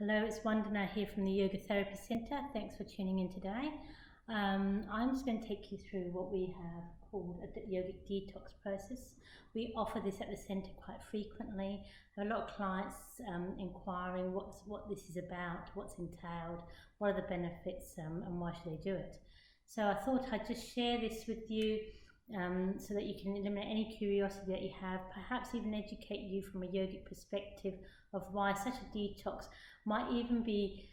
Hello, it's Vandana here from the Yoga Therapy Centre. Thanks for tuning in today. I'm just going to take you through what we have called a yogic detox process. We offer this at the centre quite frequently. There are a lot of clients inquiring what this is about, what's entailed, what are the benefits, and why should they do it. So I thought I'd just share this with you so that you can eliminate any curiosity that you have, perhaps even educate you from a yogic perspective of why such a detox might even be,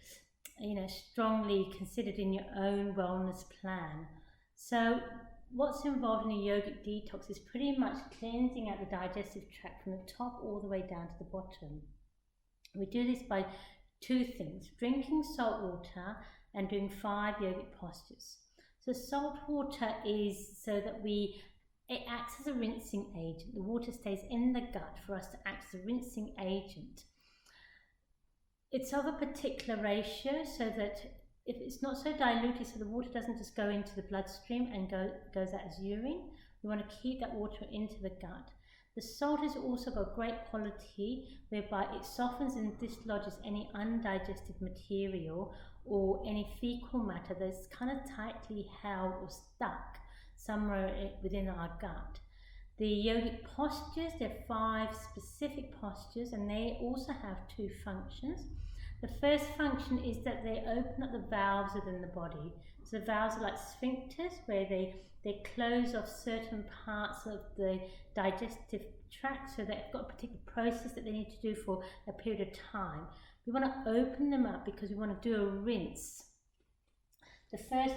strongly considered in your own wellness plan. So what's involved in a yogic detox is pretty much cleansing out the digestive tract from the top all the way down to the bottom. We do this by two things: drinking salt water and doing 5 yogic postures. So salt water is so that it acts as a rinsing agent. The water stays in the gut for us to act as a rinsing agent. It's of a particular ratio so that if it's not so diluted, so the water doesn't just go into the bloodstream and goes out as urine, we want to keep that water into the gut. The salt has also got great quality whereby it softens and dislodges any undigested material or any fecal matter that's kind of tightly held or stuck somewhere within our gut. The yogic postures, there are 5 specific postures, and they also have 2 functions. The first function is that they open up the valves within the body. So the valves are like sphincters where they close off certain parts of the digestive tract so they've got a particular process that they need to do for a period of time. We want to open them up because we want to do a rinse. The first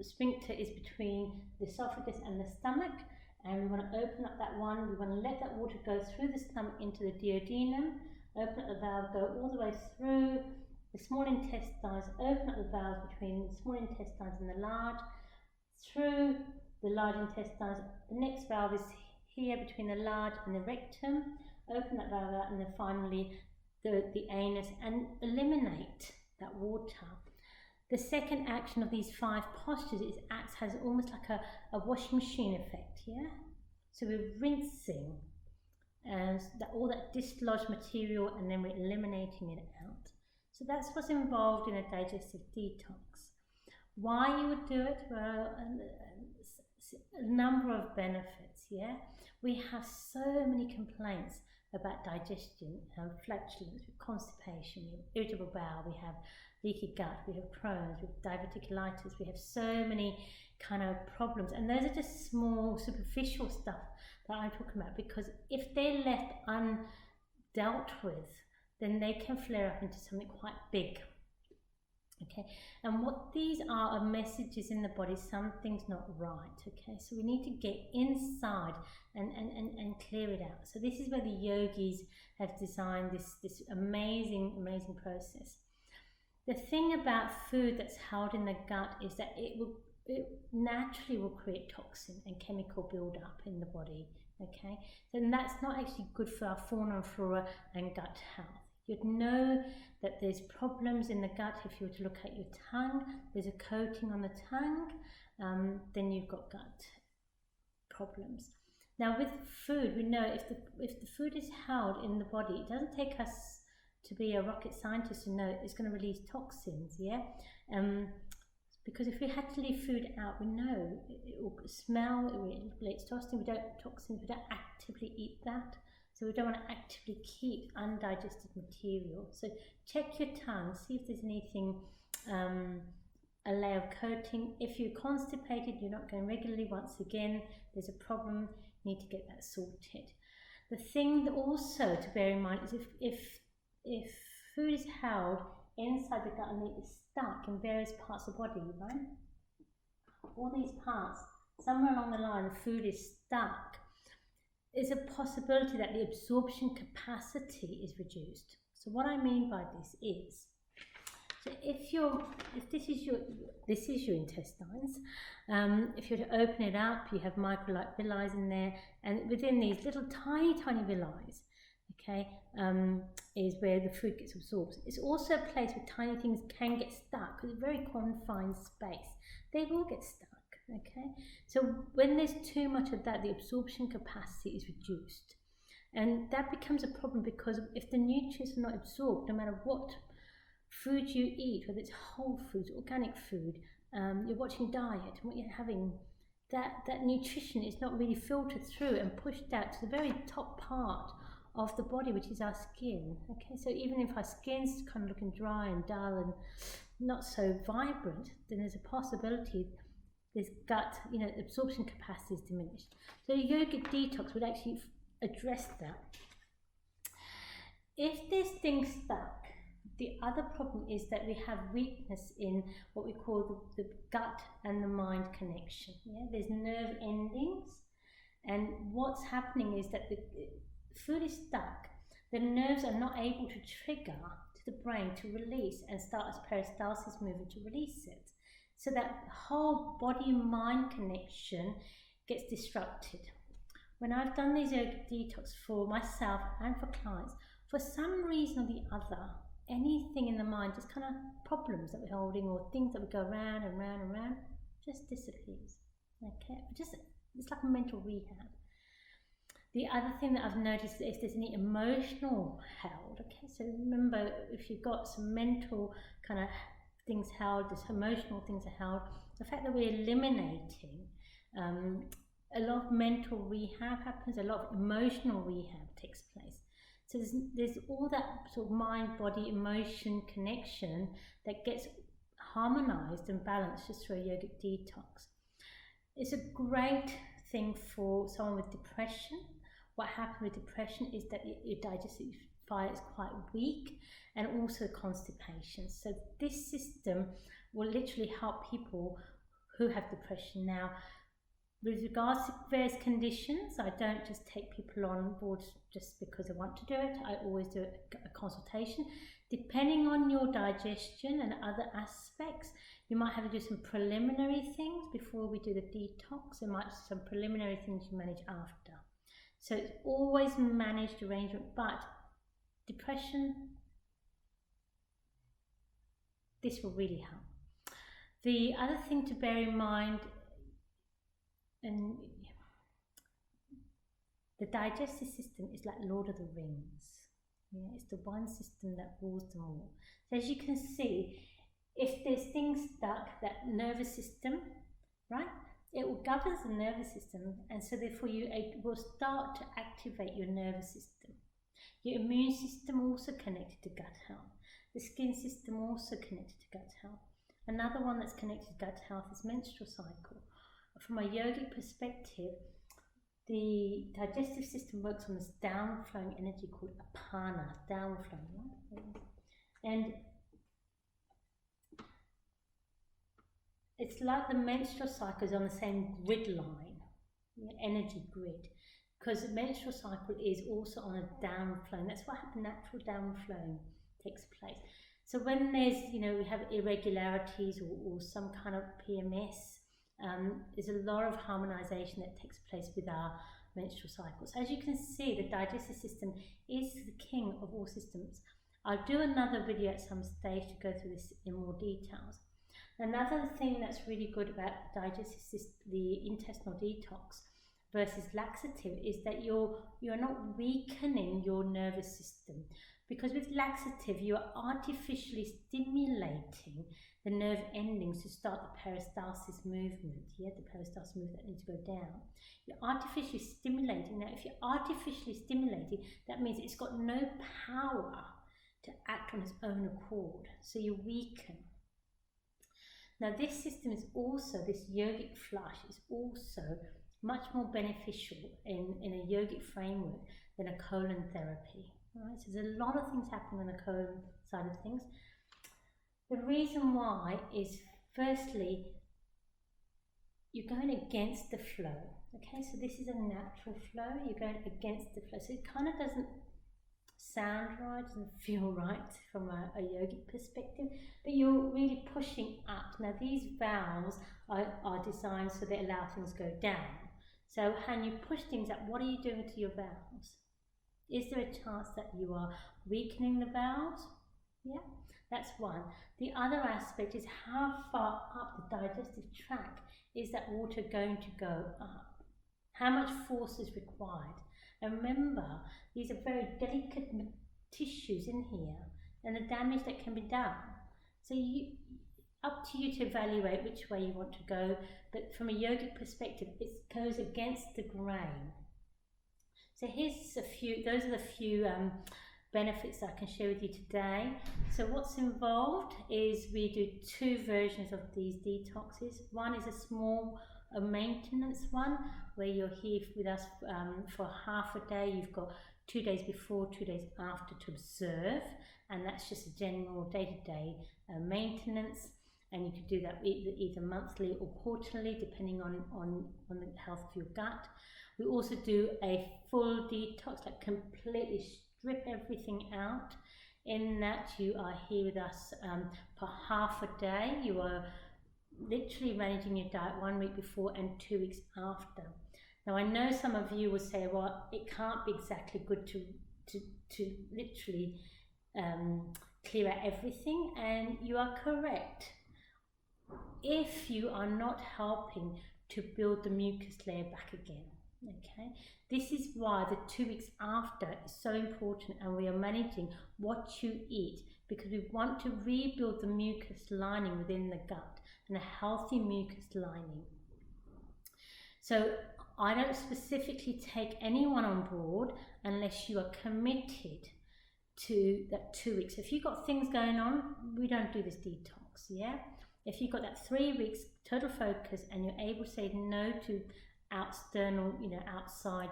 sphincter is between the esophagus and the stomach, and we want to open up that one. We want to let that water go through the stomach into the duodenum, open up the valve, go all the way through the small intestines, open up the valves between the small intestines and the large, through the large intestines. The next valve is here between the large and the rectum, open that valve out, and then finally the anus, and eliminate that water. The second action of these 5 postures is has almost like a washing machine effect, yeah? So we're rinsing and all that dislodged material, and then we're eliminating it out. So that's what's involved in a digestive detox. Why you would do it? Well, a number of benefits, yeah? We have so many complaints about digestion, flatulence, constipation, we have irritable bowel, we have leaky gut, we have Crohn's, we have diverticulitis, we have so many kind of problems, and those are just small superficial stuff that I'm talking about, because if they're left undealt with, then they can flare up into something quite big. Okay, and what these are messages in the body, something's not right. Okay, so we need to get inside and clear it out. So this is where the yogis have designed this amazing process. The thing about food that's held in the gut is that it naturally will create toxin and chemical build-up in the body. Okay, then that's not actually good for our fauna and flora and gut health. You'd know that there's problems in the gut if you were to look at your tongue. There's a coating on the tongue, then you've got gut problems. Now with food, we know if the food is held in the body, it doesn't take us to be a rocket scientist to know it's going to release toxins, yeah? Because if we had to leave food out, we know it will smell, it will release toxins. We don't actively eat that. So we don't want to actively keep undigested material. So check your tongue, see if there's anything, a layer of coating. If you're constipated, you're not going regularly, once again, there's a problem, you need to get that sorted. The thing that also to bear in mind is if food is held inside the gut and it is stuck in various parts of the body, right? All these parts, somewhere along the line, the food is stuck. There's a possibility that the absorption capacity is reduced. So what I mean by this is, so if this is your intestines, if you're to open it up, you have micro-like villi in there, and within these little tiny villi, okay, is where the food gets absorbed. It's also a place where tiny things can get stuck because it's a very confined space. They will get stuck. Okay, so when there's too much of that, the absorption capacity is reduced, and that becomes a problem because if the nutrients are not absorbed, no matter what food you eat, whether it's whole foods, organic food, you're watching diet, and what you're having, that nutrition is not really filtered through and pushed out to the very top part of the body, which is our skin. Okay, so even if our skin's kind of looking dry and dull and not so vibrant, then there's a possibility this gut, absorption capacity is diminished. So yogic detox would actually address that. If there's things stuck, the other problem is that we have weakness in what we call the gut and the mind connection. Yeah? There's nerve endings, and what's happening is that the food is stuck. The nerves are not able to trigger to the brain to release and start as peristalsis movement to release it. So that whole body-mind connection gets disrupted. When I've done these yogic detox for myself and for clients, for some reason or the other, anything in the mind, just kind of problems that we're holding or things that we go around and round and round, just disappears. Okay, it's like a mental rehab. The other thing that I've noticed is if there's any emotional held. Okay, so remember, if you've got some mental kind of things held, there's emotional things are held, the fact that we're eliminating, a lot of mental rehab happens, a lot of emotional rehab takes place. So there's all that sort of mind, body, emotion connection that gets harmonized and balanced just through a yogic detox. It's a great thing for someone with depression. What happens with depression is that your digestive fire is quite weak, and also constipation. So this system will literally help people who have depression. Now, with regards to various conditions, I don't just take people on board just because I want to do it. I always do a consultation. Depending on your digestion and other aspects, you might have to do some preliminary things before we do the detox. There might be some preliminary things you manage after. So it's always managed arrangement, but depression, this will really help. The other thing to bear in mind, and the digestive system is like Lord of the Rings. Yeah, it's the one system that rules them all. So as you can see, if there's things stuck, that nervous system, right, it will govern the nervous system, and so therefore it will start to activate your nervous system. Your immune system also connected to gut health. The skin system also connected to gut health. Another one that's connected to gut health is menstrual cycle. From a yogic perspective, the digestive system works on this downflowing energy called apana, downflowing. Right? And it's like the menstrual cycle is on the same grid line, energy grid, because the menstrual cycle is also on a downflowing. That's what happens, natural downflowing takes place. So when there's, we have irregularities or some kind of PMS, there's a lot of harmonization that takes place with our menstrual cycles. As you can see, the digestive system is the king of all systems. I'll do another video at some stage to go through this in more details. Another thing that's really good about the digestive system, the intestinal detox versus laxative, is that you're not weakening your nervous system. Because with laxative, you are artificially stimulating the nerve endings to start the peristalsis movement. Yeah, the peristalsis movement that needs to go down. You're artificially stimulating. Now, if you're artificially stimulating, that means it's got no power to act on its own accord. So you weaken. Now, this system is also, this yogic flush is also much more beneficial in a yogic framework than a colon therapy. Right, so there's a lot of things happening on the colon side of things. The reason why is, firstly, you're going against the flow. Okay, so this is a natural flow, you're going against the flow. So it kind of doesn't sound right, doesn't feel right from a yogic perspective, but you're really pushing up. Now these valves are designed so they allow things to go down. So when you push things up, what are you doing to your valves? Is there a chance that you are weakening the valves? Yeah, that's one. The other aspect is how far up the digestive tract is that water going to go up? How much force is required? And remember, these are very delicate tissues in here and the damage that can be done. So up to you to evaluate which way you want to go, but from a yogic perspective, it goes against the grain. So here's those are the few benefits I can share with you today. So what's involved is we do 2 versions of these detoxes. One is a small maintenance one where you're here with us for half a day. You've got 2 days before, 2 days after to observe, and that's just a general day-to-day maintenance. And you could do that either monthly or quarterly, depending on the health of your gut. We also do a full detox, like completely strip everything out. In that, you are here with us for half a day. You are literally managing your diet 1 week before and 2 weeks after. Now, I know some of you will say, well, it can't be exactly good to literally clear out everything, and you are correct. If you are not helping to build the mucus layer back again, okay? This is why the 2 weeks after is so important, and we are managing what you eat, because we want to rebuild the mucus lining within the gut and a healthy mucus lining. So I don't specifically take anyone on board unless you are committed to that 2 weeks. If you've got things going on, we don't do this detox, yeah? If you've got that 3 weeks total focus and you're able to say no to external, outside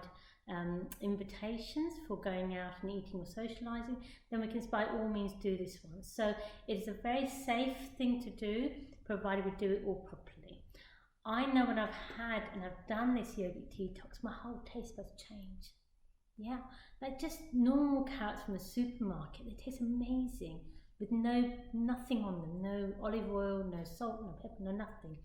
invitations for going out and eating or socializing, then we can by all means do this one. So it is a very safe thing to do, provided we do it all properly. I know when I've had and I've done this yogic detox, my whole taste buds change. Yeah, like just normal carrots from the supermarket, they taste amazing with nothing on them, no olive oil, no salt, no pepper, no nothing.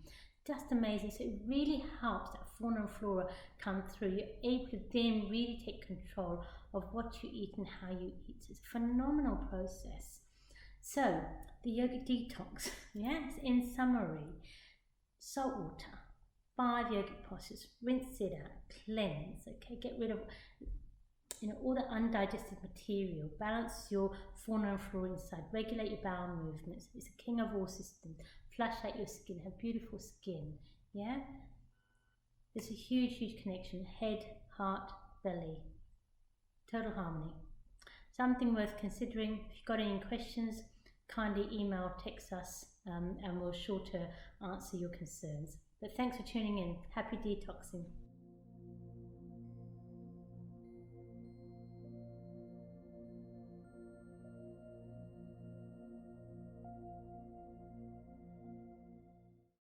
Just amazing. So it really helps that fauna and flora come through. You're able to then really take control of what you eat and how you eat. It's a phenomenal process. So the yogic detox, yes, in summary, salt water, 5 yogic postures, rinse it out, cleanse, okay, get rid of all the undigested material, balance your fauna and flora inside, regulate your bowel movements. It's a king of all systems. Flush out your skin, have beautiful skin. Yeah, there's a huge connection. Head, heart, belly, total harmony. Something worth considering. If you've got any questions, kindly email, text us, and we'll sure to answer your concerns. But thanks for tuning in. Happy detoxing.